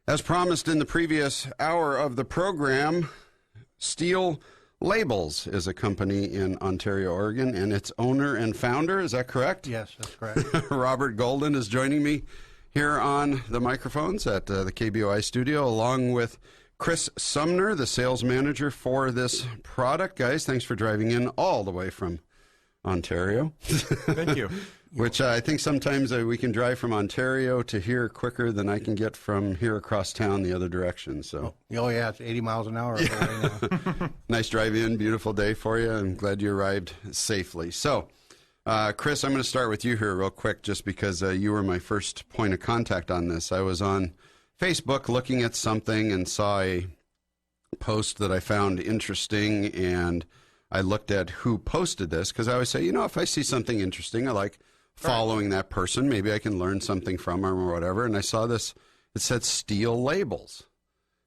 As promised in the previous hour of the program, Steel Labels is a company in Ontario, Oregon, and its owner and founder, is that correct? Yes, that's correct. Robert Golden is joining me here on the microphones at the KBOI studio, along with Chris Sumner, the sales manager for this product. Guys, thanks for driving in all the way from Ontario. Thank you. Which I think sometimes we can drive from Ontario to here quicker than I can get from here across town the other direction. So, Oh, yeah, it's 80 miles an hour. Right now. Nice drive in, beautiful day for you. I'm glad you arrived safely. So, Chris, I'm going to start with you here real quick just because you were my first point of contact on this. I was on Facebook looking at something and saw a post that I found interesting, and I looked at who posted this because I always say, if I see something interesting, I like following that person. Maybe I can learn something from them or whatever. And I saw this, it said Steel Labels.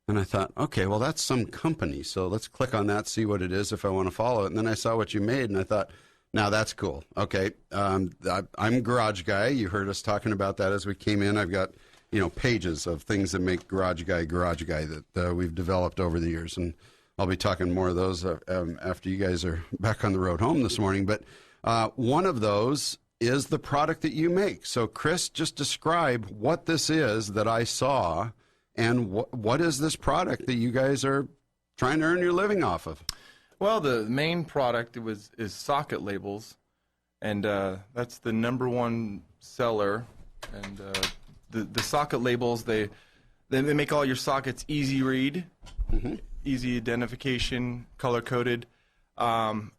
And I thought, okay, well, that's some company. So let's click on that, see what it is if I want to follow it. And then I saw what you made, and I thought, now that's cool. Okay, I'm a garage guy. You heard us talking about that as we came in. I've got, pages of things that make garage guy that we've developed over the years. And I'll be talking more of those after you guys are back on the road home this morning. But one of those is the product that you make. So, Chris, just describe what this is that I saw, and what is this product that you guys are trying to earn your living off of? Well, the main product is socket labels, and that's the number one seller. And the socket labels, they make all your sockets easy read, easy identification, color coded. And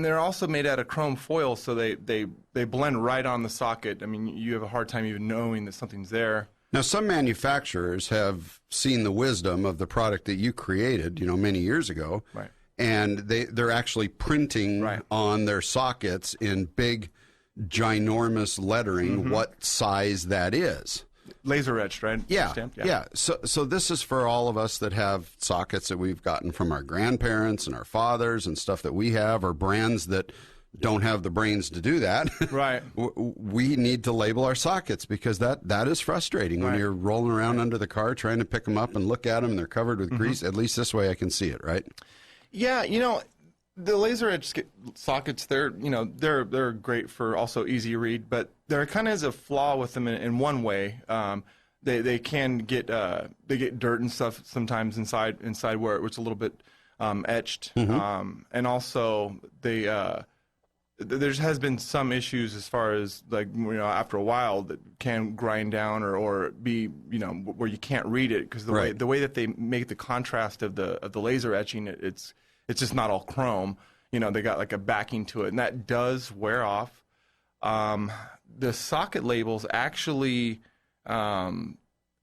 they're also made out of chrome foil, so they blend right on the socket. I mean, you have a hard time even knowing that something's there. Now, some manufacturers have seen the wisdom of the product that you created, many years ago, right? And they're actually printing on their sockets in big, ginormous lettering what size that is. Laser etched, right? Yeah, Stamped? yeah. So this is for all of us that have sockets that we've gotten from our grandparents and our fathers and stuff that we have, or brands that don't have the brains to do that. Right. We need to label our sockets because that is frustrating when you're rolling around under the car trying to pick them up and look at them and they're covered with grease. At least this way I can see it, right? Yeah, the laser edge sockets, they're great for also easy read, but there kind of is a flaw with them in one way. They can get dirt and stuff sometimes inside where it's a little bit etched, and also there has been some issues as far as after a while that can grind down or be where you can't read it because the way that they make the contrast of the laser etching, it's just not all chrome. They got like a backing to it, and that does wear off. The socket labels actually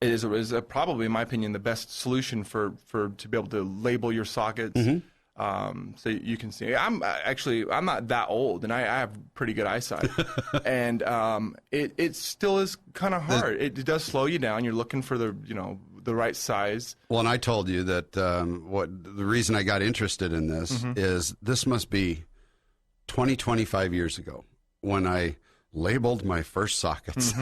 is probably, in my opinion, the best solution for to be able to label your sockets. So you can see. I'm not that old, and I have pretty good eyesight, and it still is kind of hard. It does slow you down. You're looking for the right size. Well, and I told you that the reason I got interested in this is this must be 25 years ago when I labeled my first sockets.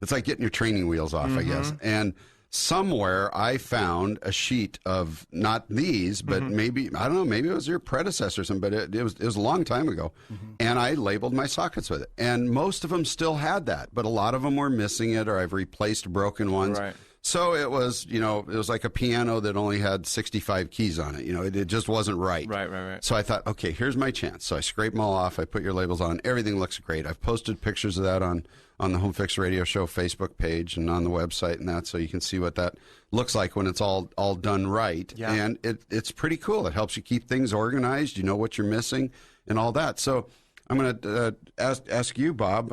It's like getting your training wheels off, I guess. And somewhere I found a sheet of not these, but maybe, I don't know, maybe it was your predecessor or something, but it was a long time ago. And I labeled my sockets with it. And most of them still had that, but a lot of them were missing it, or I've replaced broken ones. Right. So it was, it was like a piano that only had 65 keys on it. It just wasn't right. Right. So I thought, okay, here's my chance. So I scraped them all off. I put your labels on. Everything looks great. I've posted pictures of that on the Home Fix Radio Show Facebook page and on the website and that, so you can see what that looks like when it's all done right. Yeah. And it's pretty cool. It helps you keep things organized. You know what you're missing and all that. So I'm going to ask you, Bob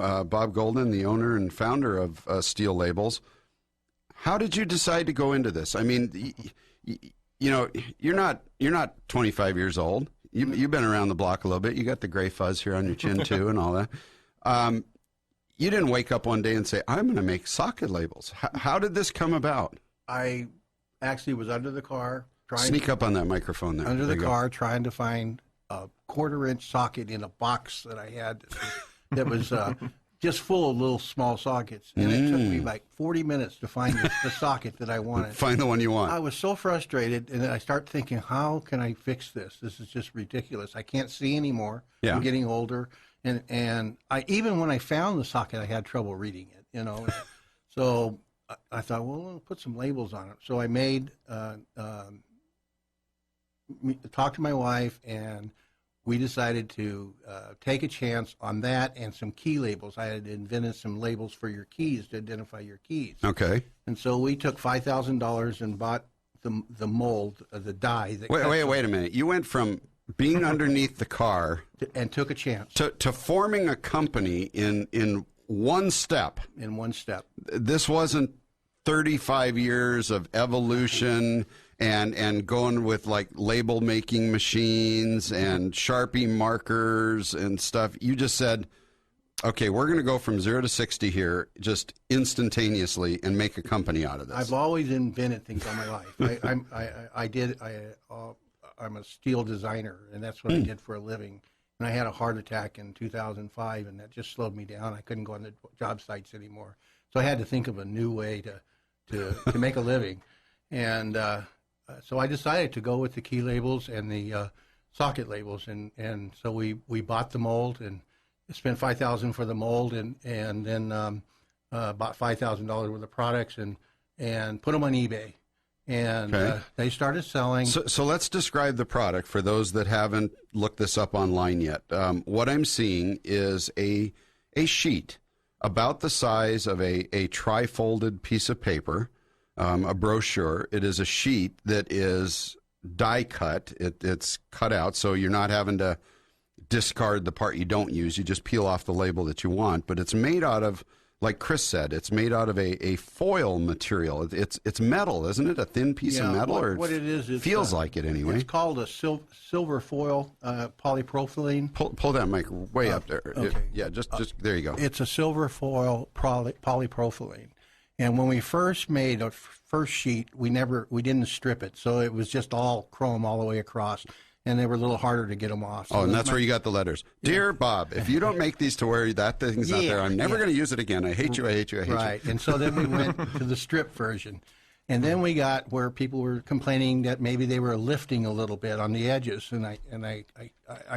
Golden, the owner and founder of Steel Labels. How did you decide to go into this? I mean, you're not 25 years old. You've been around the block a little bit. You got the gray fuzz here on your chin too, and all that. You didn't wake up one day and say, "I'm going to make socket labels." How did this come about? I actually was under the car Sneak up on that microphone there. Under the car, trying to find a 1/4-inch socket in a box that I had that was just full of little small sockets. And it took me like 40 minutes to find the socket that I wanted. Find the one you want. I was so frustrated, and then I start thinking, how can I fix this? This is just ridiculous. I can't see anymore. Yeah. I'm getting older, and I even when I found the socket, I had trouble reading it. You know, so I thought, well, I'll put some labels on it. So I made talked to my wife, and we decided to take a chance on that and some key labels. I had invented some labels for your keys to identify your keys. Okay. And so we took $5,000 and bought the mold, the die. That Wait a minute. You went from being underneath the car and took a chance to forming a company in one step. in one step. This wasn't 35 years of evolution and going with like label making machines and Sharpie markers and stuff. You just said, okay, we're going to go from 0 to 60 here just instantaneously and make a company out of this. I've always invented things all my life. I'm a steel designer, and that's what I did for a living. And I had a heart attack in 2005, and that just slowed me down. I couldn't go on the job sites anymore. So I had to think of a new way to make a living. And so I decided to go with the key labels and the socket labels. And so we bought the mold and spent $5,000 for the mold, and then bought $5,000 worth of products and put them on eBay. And they started selling. So let's describe the product for those that haven't looked this up online yet. What I'm seeing is a sheet about the size of a tri-folded piece of paper, a brochure. It is a sheet that is die cut. It's cut out, so you're not having to discard the part you don't use. You just peel off the label that you want. But it's made out of, like Chris said, it's made out of a foil material. It's metal, isn't it? A thin piece of metal? What it is, it feels like it anyway. It's called a silver foil polypropylene. Pull that mic way up there. Okay. Just there you go. It's a silver foil polypropylene. And when we first made our first sheet, we didn't strip it, so it was just all chrome all the way across. And they were a little harder to get them off. So and that's where you got the letters. Dear Bob, if you don't make these to where that thing's not there, I'm never going to use it again. I hate you, I hate you, I hate you. Right, and so then we went to the strip version. And then we got where people were complaining that maybe they were lifting a little bit on the edges. And I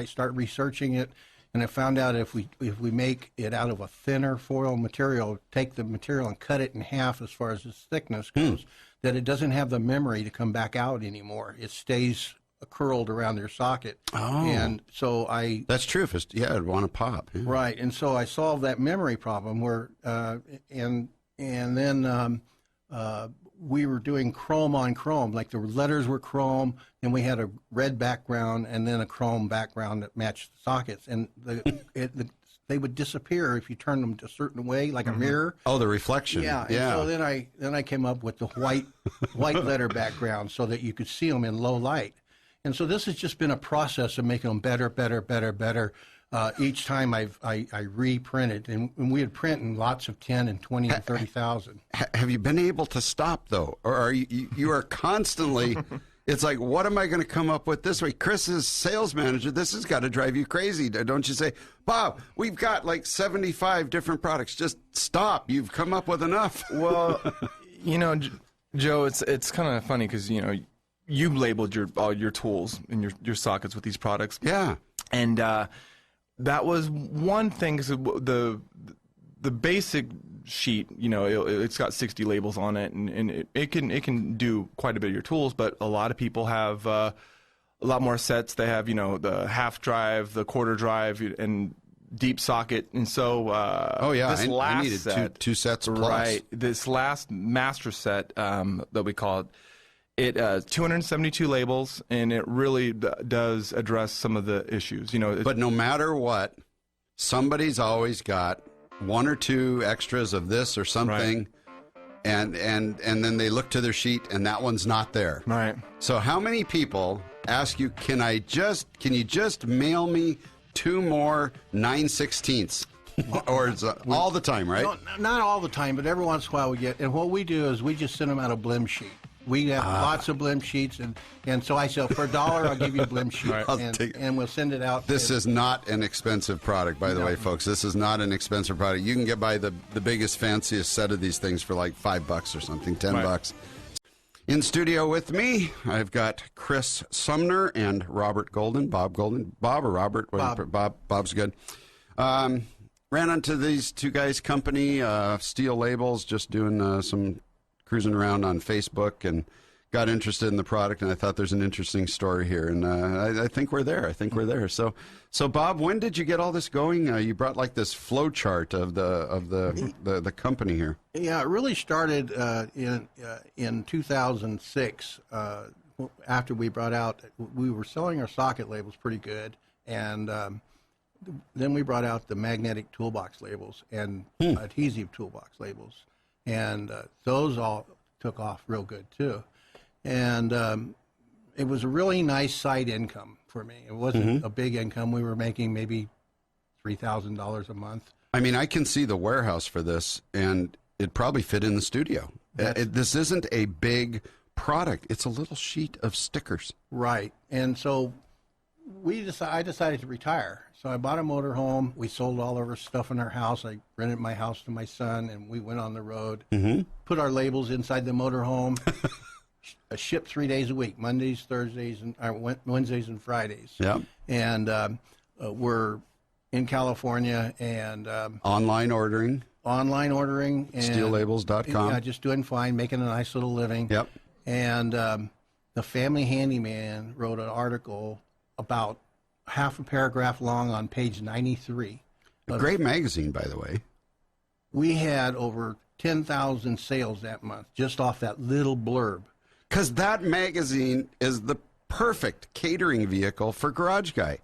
started researching it, and I found out if we make it out of a thinner foil material, take the material and cut it in half as far as its thickness goes, that it doesn't have the memory to come back out anymore. It stays curled around their socket. And so that's true. If I'd want to pop. Yeah. Right, and so I solved that memory problem where, and then we were doing chrome on chrome, like the letters were chrome, and we had a red background and then a chrome background that matched the sockets, and they would disappear if you turned them a certain way, like a mirror. Oh, the reflection. Yeah. So then I came up with the white letter background so that you could see them in low light. And so this has just been a process of making them better. Each time I reprinted, and we would print in lots of 10 and 20 and 30,000. Have you been able to stop though, or are you are constantly? It's like, what am I going to come up with this week? Chris is sales manager. This has got to drive you crazy, don't you say, Bob? We've got like 75 different products. Just stop. You've come up with enough. Well, Joe, it's kind of funny because you labeled all your tools and your sockets with these products. Yeah. And that was one thing. 'Cause the basic sheet, it's got 60 labels on it, and it can do quite a bit of your tools. But a lot of people have a lot more sets. They have the half drive, the quarter drive, and deep socket. And so this last I needed set, two sets plus. Right. This last master set that we call it. It 272 labels, and it really does address some of the issues. But no matter what, somebody's always got one or two extras of this or something, right. and then they look to their sheet, and that one's not there. Right. So how many people ask you, can you just mail me 2 more 9/16? Or it's all the time, right? No, not all the time, but every once in a while we get. And what we do is we just send them out a blim sheet. We have lots of blim sheets, and so I said, for $1, I'll give you a blim sheet, Right. and we'll send it out. This is not an expensive product, by the way, folks. This is not an expensive product. You can get by the biggest, fanciest set of these things for like $5 or something, $10. In studio with me, I've got Chris Sumner and Robert Golden. Bob Golden. Bob or Robert? Bob. Bob's good. Ran onto these two guys' company, Steel Labels, just doing some cruising around on Facebook, and got interested in the product, and I thought there's an interesting story here, and I think we're there. So Bob, when did you get all this going? You brought like this flow chart of the company here. Yeah, it really started in 2006. After we brought out, we were selling our socket labels pretty good, and then we brought out the magnetic toolbox labels and adhesive toolbox labels, and those all took off real good too. And it was a really nice side income for me. It wasn't a big income. We were making maybe $3,000 a month. I mean, I can see the warehouse for this, and it probably fit in the studio. This isn't a big product. It's a little sheet of stickers. Right. And so I decided to retire. So I bought a motorhome. We sold all of our stuff in our house. I rented my house to my son, and we went on the road, put our labels inside the motorhome, shipped 3 days a week, Mondays, Thursdays, and Wednesdays and Fridays. Yeah. And we're in California, and Online ordering. And SteelLabels.com. Yeah, just doing fine, making a nice little living. Yep. And the Family Handyman wrote an article about half a paragraph long on page 93. A great magazine, by the way. We had over 10,000 sales that month just off that little blurb. Because that magazine is the perfect catering vehicle for Garage Guy.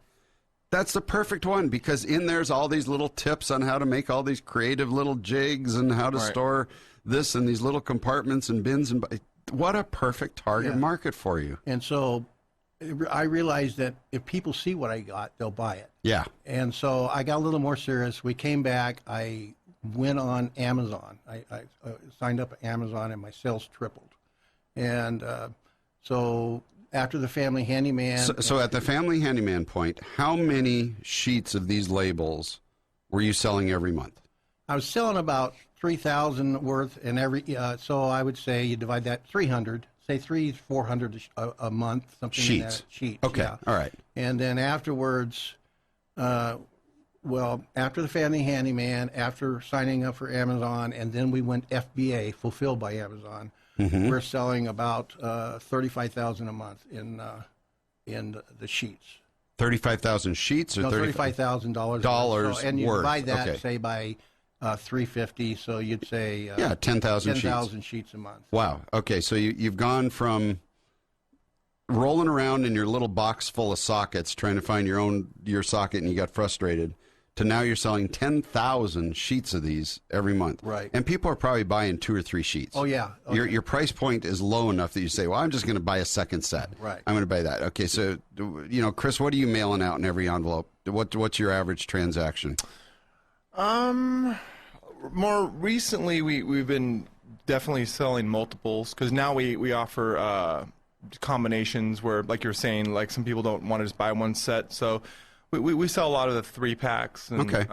That's the perfect one, because in there's all these little tips on how to make all these creative little jigs and how to store this in these little compartments and bins. And what a perfect target market for you. And so I realized that if people see what I got, they'll buy it. Yeah. And so I got a little more serious. We came back. I went on Amazon. I signed up at Amazon, and my sales tripled. And so after the Family Handyman... So at the Family Handyman point, how many sheets of these labels were you selling every month? I was selling about 3,000 worth, and so I would say you divide that 300, say 400 a month, something sheets. in that. Sheets. Okay, yeah. all right. And then afterwards, after the Family Handyman, after signing up for Amazon, and then we went FBA, Fulfilled by Amazon, we're selling about 35,000 a month in the sheets. 35,000 sheets, or $35,000 dollars and you worth. divide that, Okay. say, by 350, so you'd say 10,000 sheets. 10,000 sheets a month. Wow. Okay, so you've gone from rolling around in your little box full of sockets trying to find your socket, and you got frustrated, to now you're selling 10,000 sheets of these every month. Right. And people are probably buying 2 or 3 sheets. Oh, yeah. Okay. Your price point is low enough that you say, well, I'm just going to buy a second set. Right. I'm going to buy that. Okay, so, Chris, what are you mailing out in every envelope? What's your average transaction? More recently, we've been definitely selling multiples, because now we offer combinations where, like you're saying, like some people don't want to just buy one set. So we sell a lot of the 3-packs. And, Okay.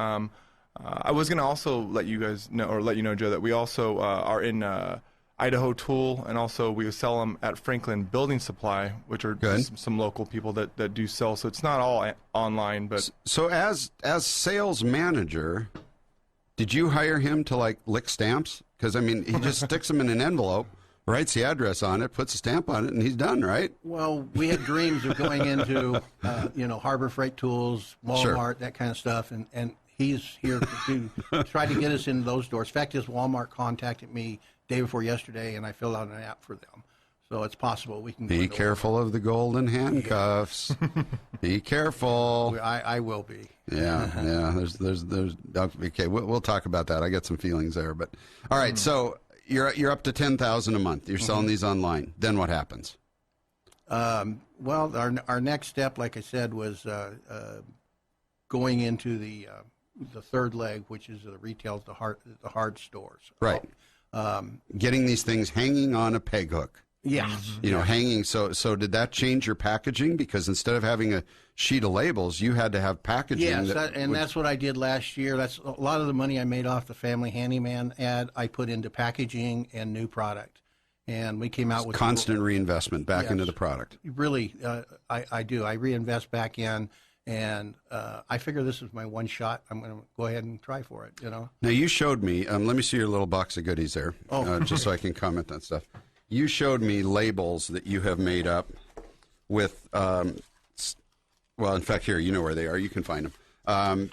I was going to also let you know, Joe, that we also are in Idaho Tool, and also we sell them at Franklin Building Supply, which are some local people that do sell. So it's not all online, but So as sales manager, did you hire him to like lick stamps? Because I mean, he just sticks them in an envelope, writes the address on it, puts a stamp on it, and he's done, right? Well, we had dreams of going into, Harbor Freight Tools, Walmart, that kind of stuff, and he's here to try to get us into those doors. In fact, his Walmart contacted me day before yesterday, and I filled out an app for them. So it's possible we can go Be into careful of the golden handcuffs. Be careful. I will be. Yeah. There's. Okay, we'll talk about that. I got some feelings there, but all right. So you're up to 10,000 a month. You're selling these online. Then what happens? Well, our next step, like I said, was going into the third leg, which is the retail, the hard stores. Right. Getting these things hanging on a peg hook. Yeah. you know, hanging. So did that change your packaging? Because instead of having a sheet of labels, you had to have packaging. Yes, that's what I did last year. That's a lot of the money I made off the Family Handyman ad. I put into packaging and new product, and we came out with constant reinvestment back Yes. into the product. Really, I do. I reinvest back in, and I figure this is my one shot. I'm going to go ahead and try for it. You know. Now you showed me. Let me see your little box of goodies there, just so I can comment on stuff. You showed me labels that you have made up with. Well, in fact, here, you know where they are. You can find them.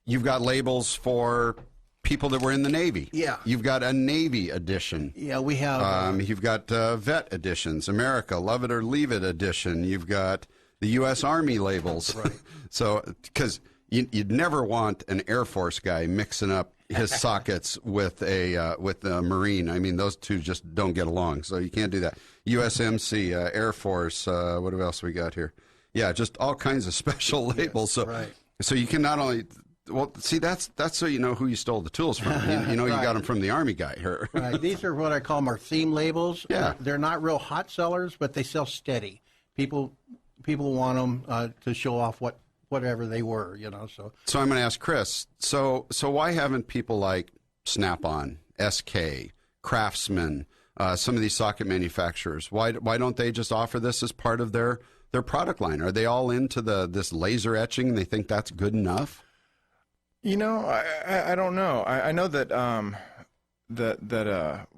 You've got labels for people that were in the Navy. Yeah. You've got a Navy edition. Yeah, we have. You've got vet editions, America, Love It or Leave It edition. You've got the U.S. Army labels. Right. So, because you'd never want an Air Force guy mixing up his sockets with a Marine. I mean, those two just don't get along. So you can't do that. USMC, Air Force. What else we got here? Yeah, just all kinds of special labels. Yes, So, right. so you can not only. Well, see, that's so you know who you stole the tools from. You know, you Right. got them from the Army guy. Right. These are what I call our theme labels. Yeah. They're not real hot sellers, but they sell steady. People want them to show off whatever they were, you know. So I'm going to ask Chris. So why haven't people like Snap-on, SK, Craftsman, some of these socket manufacturers? Why don't they just offer this as part of their product line? Are they all into this laser etching and they think that's good enough? You know, I don't know. I know that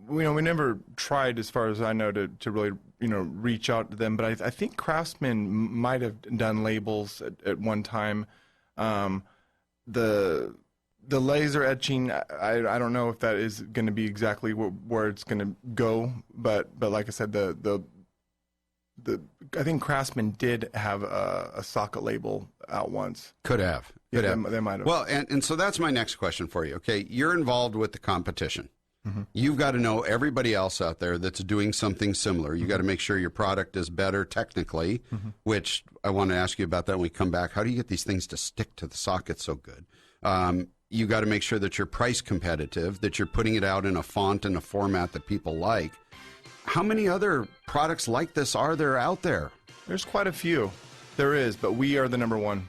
we never tried, as far as I know, to really reach out to them. But I think Craftsman might have done labels at one time. The laser etching, I don't know if that is going to be exactly where it's going to go. But like I said, I think Craftsman did have a socket label out once. Could have. They might have. Well, and so that's my next question for you. Okay, you're involved with the competition. Mm-hmm. You've got to know everybody else out there that's doing something similar. You got to make sure your product is better technically, which I want to ask you about that when we come back. How do you get these things to stick to the socket so good? You got to make sure that you're price competitive, that you're putting it out in a font and a format that people like. How many other products like this are there out there? There's quite a few. There is, but we are the number one.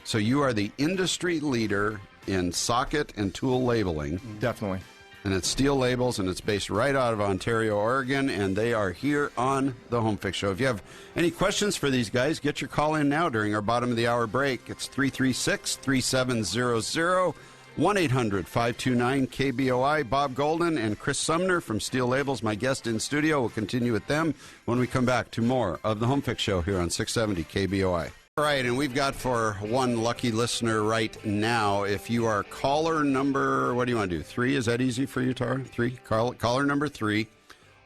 So you are the industry leader in socket and tool labeling. Definitely. And it's Steel Labels, and it's based right out of Ontario, Oregon, and they are here on the Home Fix Show. If you have any questions for these guys, get your call in now during our bottom of the hour break. It's 336-3700, 1-800-529-KBOI. Bob Golden and Chris Sumner from Steel Labels, my guest in studio. We'll continue with them when we come back to more of the Home Fix Show here on 670 KBOI. All right, and we've got for one lucky listener right now, if you are caller number, what do you want to do, 3? Is that easy for you, Tara? 3? Caller number 3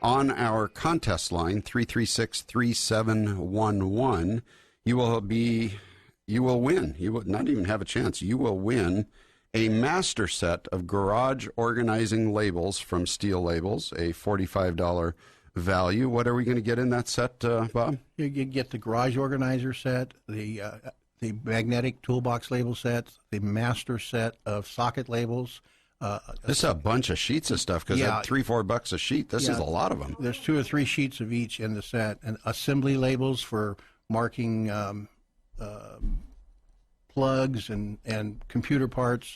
on our contest line, 336-3711. You will win. You will not even have a chance. You will win a master set of garage organizing labels from Steel Labels, a $45 value. What are we going to get in that set, Bob? You get the garage organizer set, the magnetic toolbox label set, the master set of socket labels. This is a bunch of sheets of stuff because at $3-4 a sheet, this is a lot of them. There's 2 or 3 sheets of each in the set, and assembly labels for marking plugs and computer parts.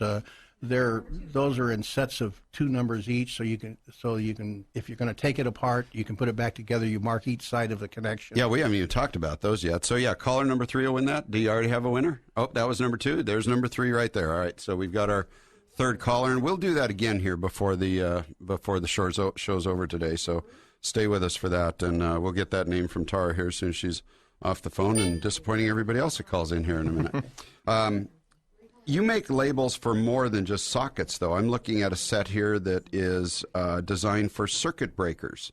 Those are in sets of 2 numbers each, so you can if you're going to take it apart, you can put it back together. You mark each side of the connection. Yeah, we haven't even talked about those yet. So yeah, caller number 3 will win that. Do you already have a winner? Oh, that was number 2. There's number 3 right there. All right, so we've got our third caller, and we'll do that again here before the show's over today. So stay with us for that, and we'll get that name from Tara here as soon as she's off the phone and disappointing everybody else that calls in here in a minute. You make labels for more than just sockets, though. I'm looking at a set here that is designed for circuit breakers.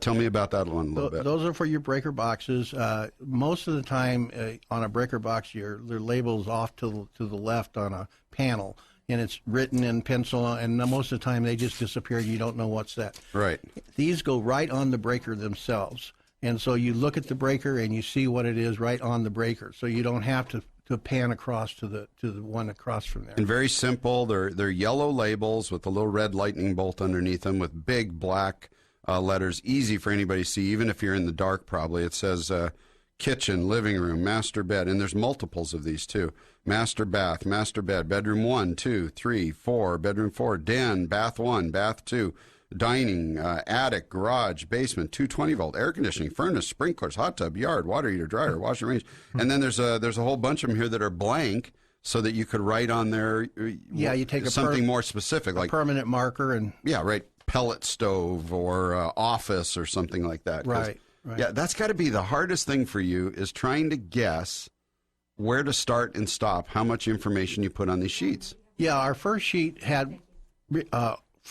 Tell me about that one a little bit. Those are for your breaker boxes. Most of the time on a breaker box, their label's off to the left on a panel, and it's written in pencil, and most of the time they just disappear. You don't know what's that. Right. These go right on the breaker themselves. And so you look at the breaker and you see what it is right on the breaker. So you don't have to pan across to the one across from there. And very simple. They're yellow labels with a little red lightning bolt underneath them with big black letters, easy for anybody to see, even if you're in the dark probably. It says kitchen, living room, master bed, and there's multiples of these too. Master bath, master bed, bedroom 1, 2, 3, 4, bedroom 4, den, bath 1, bath 2, dining, attic, garage, basement, 220-volt, air conditioning, furnace, sprinklers, hot tub, yard, water heater, dryer, washer, range. And then there's a whole bunch of them here that are blank, so that you could write on there you take something more specific. Like permanent marker. And yeah, right, pellet stove or office or something like that. Right. Yeah, that's got to be the hardest thing for you, is trying to guess where to start and stop how much information you put on these sheets. Yeah, our first sheet had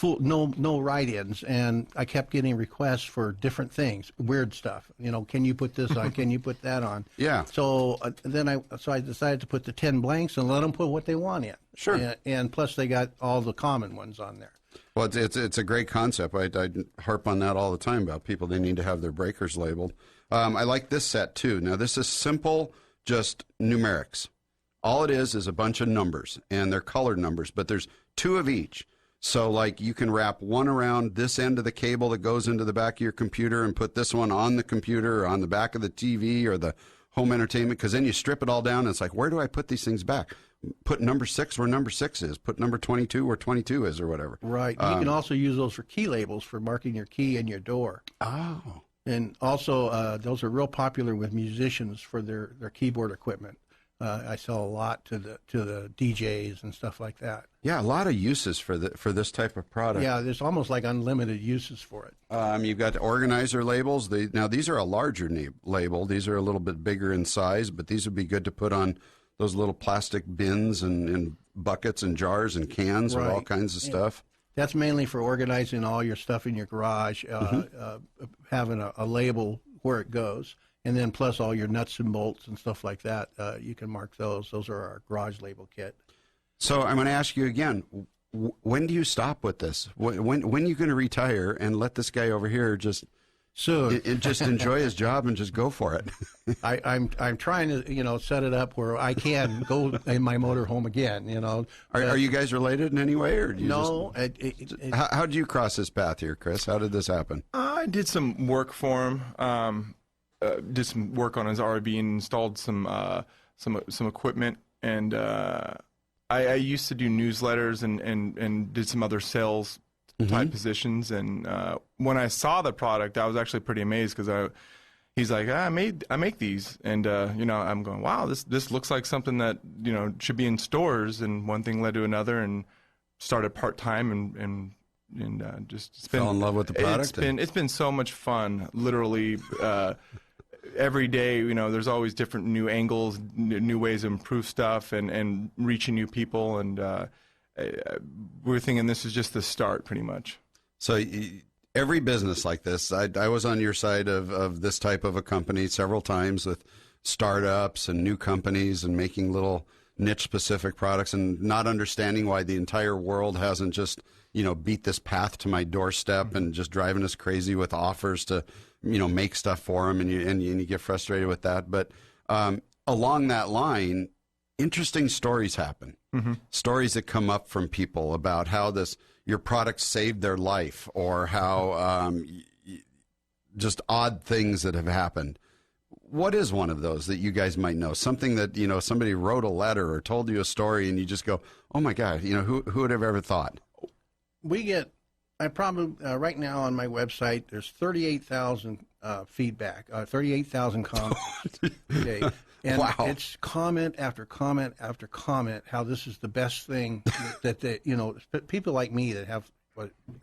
no write-ins, and I kept getting requests for different things, weird stuff. Can you put this on? Can you put that on? Yeah. So then I decided to put the 10 blanks and let them put what they want in. Sure. And plus they got all the common ones on there. Well, it's a great concept. I harp on that all the time about people. They need to have their breakers labeled. I like this set too. Now this is simple, just numerics. All it is a bunch of numbers, and they're colored numbers, but there's 2 of each. So like you can wrap one around this end of the cable that goes into the back of your computer and put this one on the computer or on the back of the TV or the home entertainment, because then you strip it all down and it's like, where do I put these things back? Put number 6 where number 6 is. Put number 22 where 22 is, or whatever. Right. You can also use those for key labels for marking your key and your door. Oh. And also, those are real popular with musicians for their keyboard equipment. I sell a lot to the DJs and stuff like that. Yeah, a lot of uses for this type of product. Yeah, there's almost like unlimited uses for it. You've got organizer labels. Now these are a larger label. These are a little bit bigger in size, but these would be good to put on those little plastic bins and buckets and jars and cans of all kinds of stuff. That's mainly for organizing all your stuff in your garage, having a label where it goes, and then plus all your nuts and bolts and stuff like that. You can mark those. Those are our garage label kit. So I'm going to ask you again, when do you stop with this? When are you going to retire and let this guy over here just just enjoy his job and just go for it? I'm trying to set it up where I can go in my motorhome again. Are you guys related in any way, or do you no? How did you cross this path here, Chris? How did this happen? I did some work for him. Did some work on his RV and installed some equipment, and I used to do newsletters and did some other sales type positions. And when I saw the product, I was actually pretty amazed, because he's like, I make these, and I'm going, wow, this looks like something that should be in stores. And one thing led to another, and started part time and just fell in love with the product. It's been so much fun, literally. Every day, there's always different new angles, new ways to improve stuff, and reaching new people. And we're thinking this is just the start, pretty much. So every business like this, I was on your side of this type of a company several times with startups and new companies and making little niche-specific products, and not understanding why the entire world hasn't just beat this path to my doorstep and just driving us crazy with offers to make stuff for them, and you get frustrated with that. But along that line, interesting stories happen. Stories that come up from people about how your product saved their life, or how just odd things that have happened. What is one of those that you guys might know? Something that somebody wrote a letter or told you a story, and you just go, "Oh my God!" Who would have ever thought? I probably right now on my website there's 38,000 feedback, 38,000 comments. Okay, and wow. It's comment after comment after comment how this is the best thing that people like me that have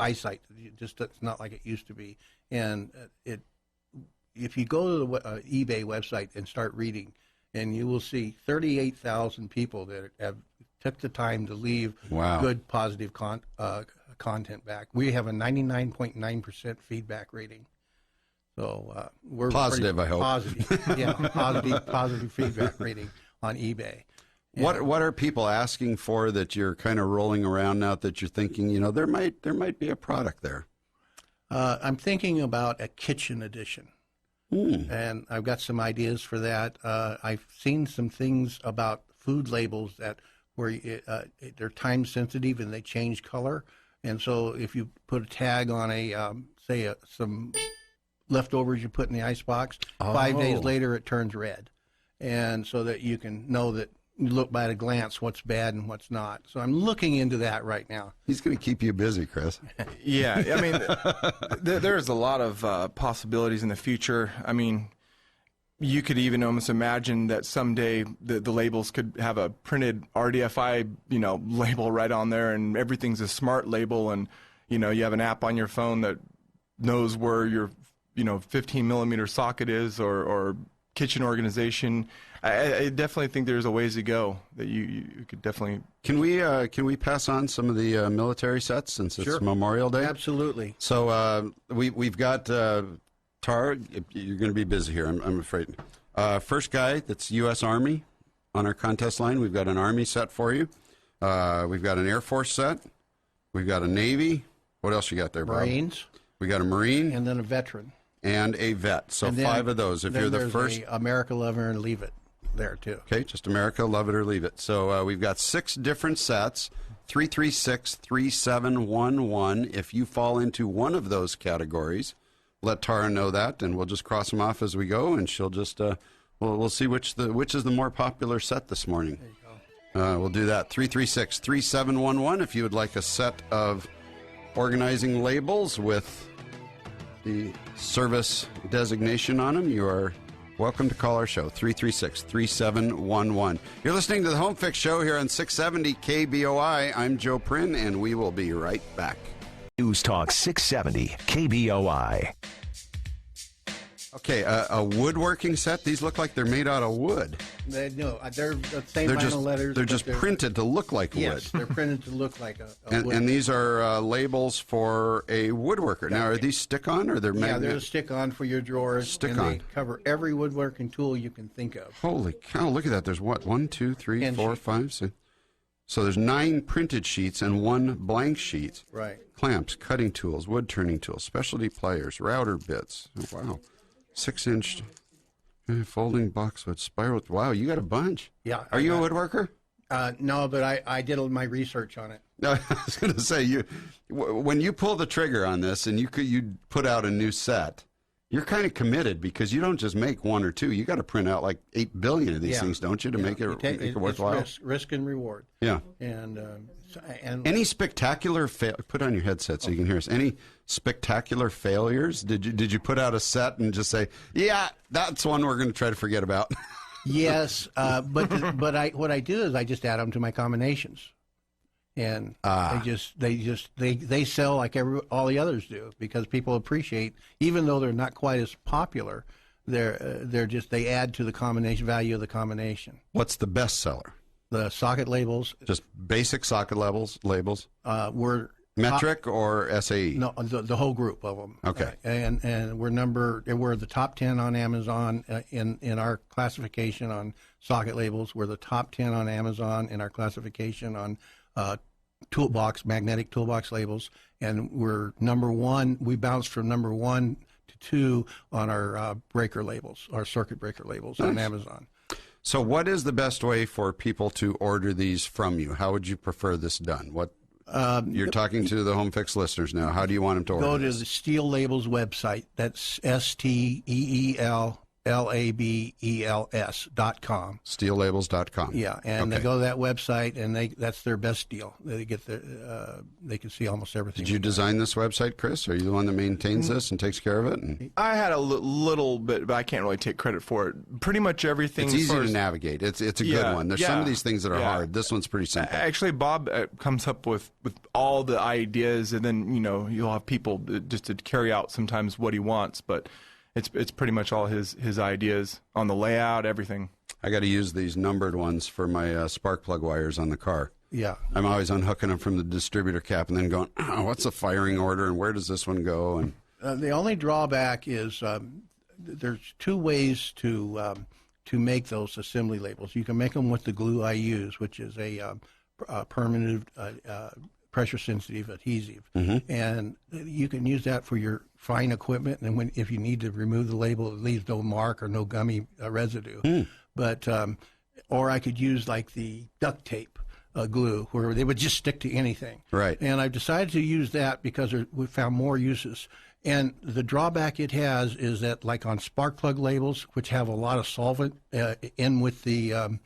eyesight, just it's not like it used to be, and if you go to the eBay website and start reading, and you will see 38,000 people that have took the time to leave good positive content back. We have a 99.9% feedback rating. So we're positive, I hope. Positive, yeah, positive feedback rating on eBay. What are people asking for that you're kind of rolling around now that you're thinking, there might be a product there? I'm thinking about a kitchen edition. And I've got some ideas for that. I've seen some things about food labels that where they're time sensitive and they change color. And so if you put a tag on a say some leftovers you put in the icebox. 5 days later, it turns red, and so that you can know that you look by at a glance what's bad and what's not. So I'm looking into that right now. He's going to keep you busy, Chris. Yeah, I mean, there's a lot of possibilities in the future. I mean, you could even almost imagine that someday the labels could have a printed RDFI, label right on there, and everything's a smart label, and you have an app on your phone that knows where your 15 millimeter socket is, or kitchen organization. I definitely think there's a ways to go that you could definitely. Can we pass on some of the military sets since it's Memorial Day? Absolutely. So we've got Tara. You're going to be busy here, I'm afraid. First guy that's U.S. Army on our contest line. We've got an Army set for you. We've got an Air Force set. We've got a Navy. What else you got there, Bob? Marines. We got a Marine. And then a veteran. And a vet. So then, 5 of those. If you're the first. America, love it, and leave it there, too. Okay, just America, love it or leave it. So we've got 6 different sets, 336-3711. If you fall into one of those categories, let Tara know that, and we'll just cross them off as we go, and she'll just, we'll see which is the more popular set this morning. There you go. We'll do that. 336-3711 if you would like a set of organizing labels with the service designation on them. You are welcome to call our show, 336-3711. You're listening to the Home Fix Show here on 670 KBOI. I'm Joe Prin, and we will be right back. News Talk 670 KBOI. Okay, a woodworking set. These look like they're made out of wood. They're the same vinyl letters. They're just printed to look like wood. Yes, they're printed to look like a wood. And these are labels for a woodworker. Now, are these stick-on or they're magnet? Yeah, they're stick-on for your drawers. Stick-on. They cover every woodworking tool you can think of. Holy cow, look at that. There's what, 1, 2, 3, 4, 5, 6. So there's 9 printed sheets and 1 blank sheet. Right. Clamps, cutting tools, wood turning tools, specialty pliers, router bits. Oh, wow. 6-inch folding boxwood, spiral. Wow, you got a bunch. Yeah. Are you a woodworker? No, but I did my research on it. No, I was going to say, when you pull the trigger on this and you put out a new set, you're kind of committed because you don't just make 1 or 2. You got to print out like 8 billion of these things, don't you, to make it worthwhile? It's risk and reward. Yeah. And any spectacular put on your headset so you can hear us. Any spectacular failures? Did you put out a set and just say, yeah, that's one we're going to try to forget about? Yes, but what I do is I just add them to my combinations, and they sell like all the others do because people appreciate, even though they're not quite as popular, they add to the combination value of the combination. What's the best seller? The socket labels. Just basic socket labels. Were metric or SAE? No, the whole group of them. Okay. And we're the top 10 on Amazon in our classification on socket labels. We're the top 10 on Amazon in our classification on magnetic toolbox labels, and we're number 1. We bounced from number 1 to 2 on our breaker labels, our circuit breaker labels on Amazon. So what is the best way for people to order these from you? How would you prefer this done? You're talking to the Home Fix listeners now. How do you want them to order Go to this? the Steel Labels website. That's STEELLABELS.com. SteelLabels.com. Yeah, and okay. they go to that website, and that's their best deal. They get they can see almost everything. Did you design this website, Chris? Are you the one that maintains this and takes care of it? I had a little bit, but I can't really take credit for it. Pretty much everything. It's easy to navigate. It's a good one. There's some of these things that are hard. This one's pretty simple. Actually, Bob comes up with all the ideas, and then you'll have people just to carry out sometimes what he wants, but it's pretty much all his ideas on the layout, everything. I got to use these numbered ones for my spark plug wires on the car. Yeah. I'm always unhooking them from the distributor cap and then going, what's the firing order and where does this one go? And the only drawback is there's 2 ways to make those assembly labels. You can make them with the glue I use, which is a permanent pressure-sensitive adhesive, and you can use that for your fine equipment. And if you need to remove the label, it leaves no mark or no gummy residue. But or I could use like the duct tape glue, where they would just stick to anything. Right. And I've decided to use that because we found more uses. And the drawback it has is that, like on spark plug labels, which have a lot of solvent in with the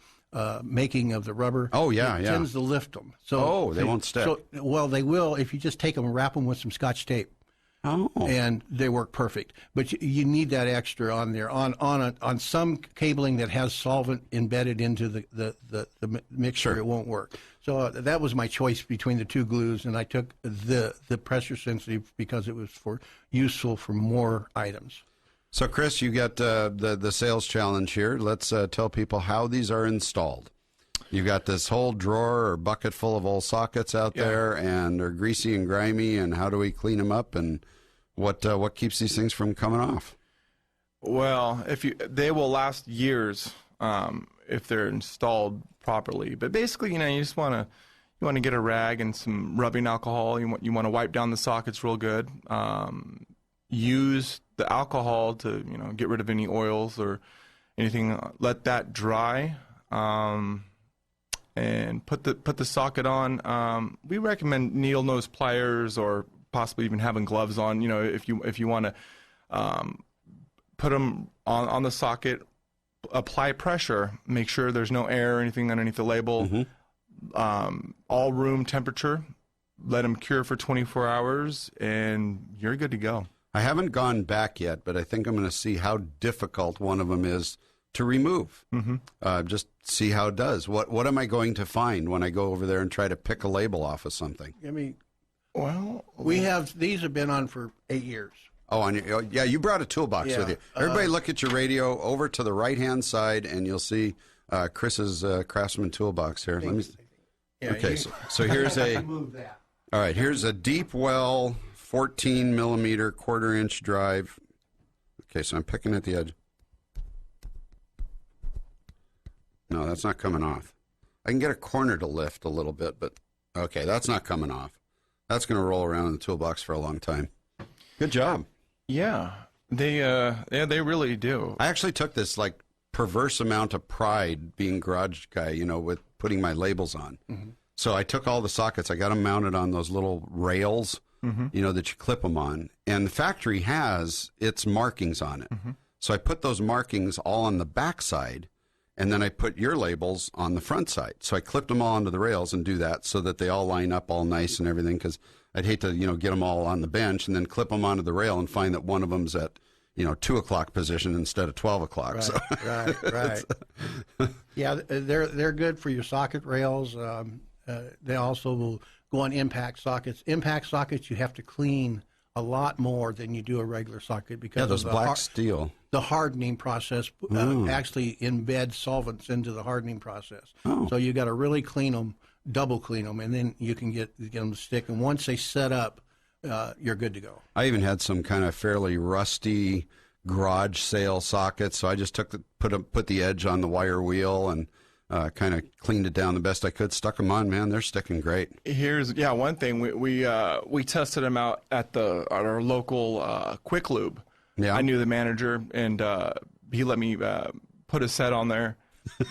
making of the rubber, it tends to lift them. So they won't stick. Well, they will if you just take them and wrap them with some Scotch tape. Oh. And they work perfect. But you need that extra on there. On some cabling that has solvent embedded into the mixture, it won't work. So that was my choice between the two glues, and I took the pressure sensitive because it was useful for more items. So, Chris, you got the sales challenge here. Let's tell people how these are installed. You've got this whole drawer or bucket full of old sockets out there, and they're greasy and grimy, and how do we clean them up, and what keeps these things from coming off? Well, they will last years if they're installed properly. But basically, you just want to get a rag and some rubbing alcohol. You want to wipe down the sockets real good. Use the alcohol to get rid of any oils or anything. Let that dry. And put the socket on. We recommend needle nose pliers or possibly even having gloves on. If you want to put them on the socket, apply pressure, make sure there's no air or anything underneath the label. All room temperature. Let them cure for 24 hours, and you're good to go. I haven't gone back yet, but I think I'm going to see how difficult one of them is to remove. Just see how it does. What am I going to find when I go over there and try to pick a label off of something? I mean, well, these have been on for 8 years. Oh, yeah, you brought a toolbox with you. Everybody look at your radio over to the right-hand side, and you'll see Chris's Craftsman toolbox here. Let me. Okay, so here's a. Move that. All right, here's a deep well, 14 millimeter, 1/4 inch drive. Okay, so I'm picking at the edge. No, that's not coming off. I can get a corner to lift a little bit, but okay, that's not coming off. That's going to roll around in the toolbox for a long time. Good job. Yeah, they really do. I actually took this perverse amount of pride being garage guy, with putting my labels on. So I took all the sockets. I got them mounted on those little rails, that you clip them on. And the factory has its markings on it. So I put those markings all on the back side, and then I put your labels on the front side. So I clipped them all onto the rails and do that so that they all line up all nice and everything, because I'd hate to, get them all on the bench and then clip them onto the rail and find that one of them's at, 2 o'clock position instead of 12 o'clock. Right, so. right. Yeah, they're good for your socket rails. They also will go on impact sockets. Impact sockets you have to clean a lot more than you do a regular socket because those of black steel. The hardening process actually embeds solvents into the hardening process. So you got to really clean them, double clean them, and then you can get them to stick. And once they set up, you're good to go. I even had some kind of fairly rusty garage sale sockets, so I just put the edge on the wire wheel and kind of cleaned it down the best I could. Stuck them on, man. They're sticking great. Here's one thing we tested them out at our local Quick Lube. Yeah, I knew the manager, and he let me put a set on there.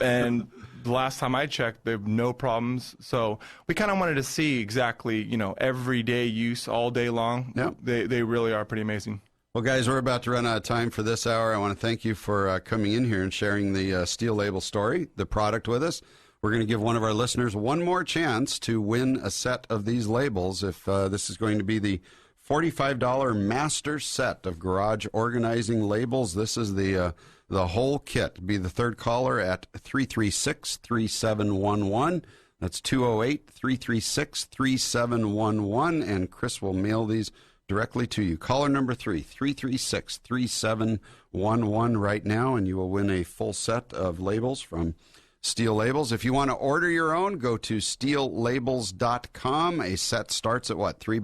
And the last time I checked, they have no problems. So we kind of wanted to see exactly, everyday use all day long. Yeah, they really are pretty amazing. Well, guys, we're about to run out of time for this hour. I want to thank you for coming in here and sharing the Steel Label story, the product with us. We're going to give one of our listeners one more chance to win a set of these labels if this is going to be the $45 master set of garage organizing labels. This is the whole kit. Be the third caller at 336-3711. That's 208-336-3711, and Chris will mail these directly to you. Caller number 336-3711 right now, and you will win a full set of labels from Steel Labels. If you want to order your own, go to steellabels.com. A set starts at what, $3?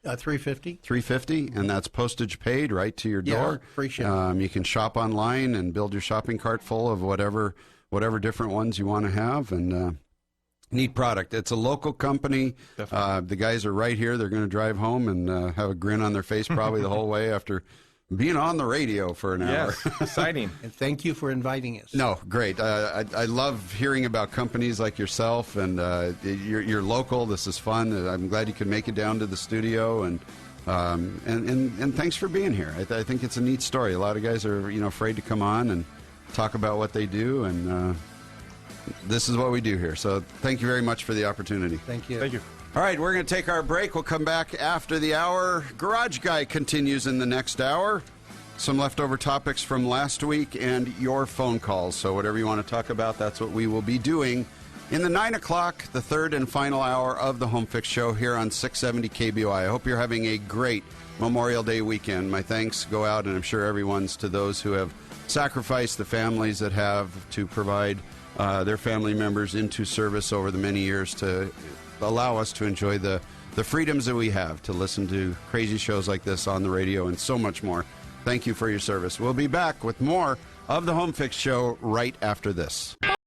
$350. $350, and that's postage paid right to your door. Free shipping. You can shop online and build your shopping cart full of whatever different ones you want to have, and neat product. It's a local company. The guys are right here. They're going to drive home and have a grin on their face probably the whole way after being on the radio for an hour. Yes, exciting. And thank you for inviting us. No, great. I love hearing about companies like yourself, and you're local. This is fun. I'm glad you could make it down to the studio, and And thanks for being here. I think it's a neat story. A lot of guys are afraid to come on and talk about what they do, and this is what we do here. So thank you very much for the opportunity. Thank you. Thank you. All right, we're going to take our break. We'll come back after the hour. Garage Guy continues in the next hour. Some leftover topics from last week and your phone calls. So whatever you want to talk about, that's what we will be doing in the 9 o'clock, the third and final hour of the Home Fix Show here on 670 KBOI. I hope you're having a great Memorial Day weekend. My thanks go out, and I'm sure everyone's, to those who have sacrificed, the families that have to provide their family members into service over the many years to allow us to enjoy the freedoms that we have to listen to crazy shows like this on the radio and so much more. Thank you for your service. We'll be back with more of the Home Fix Show right after this.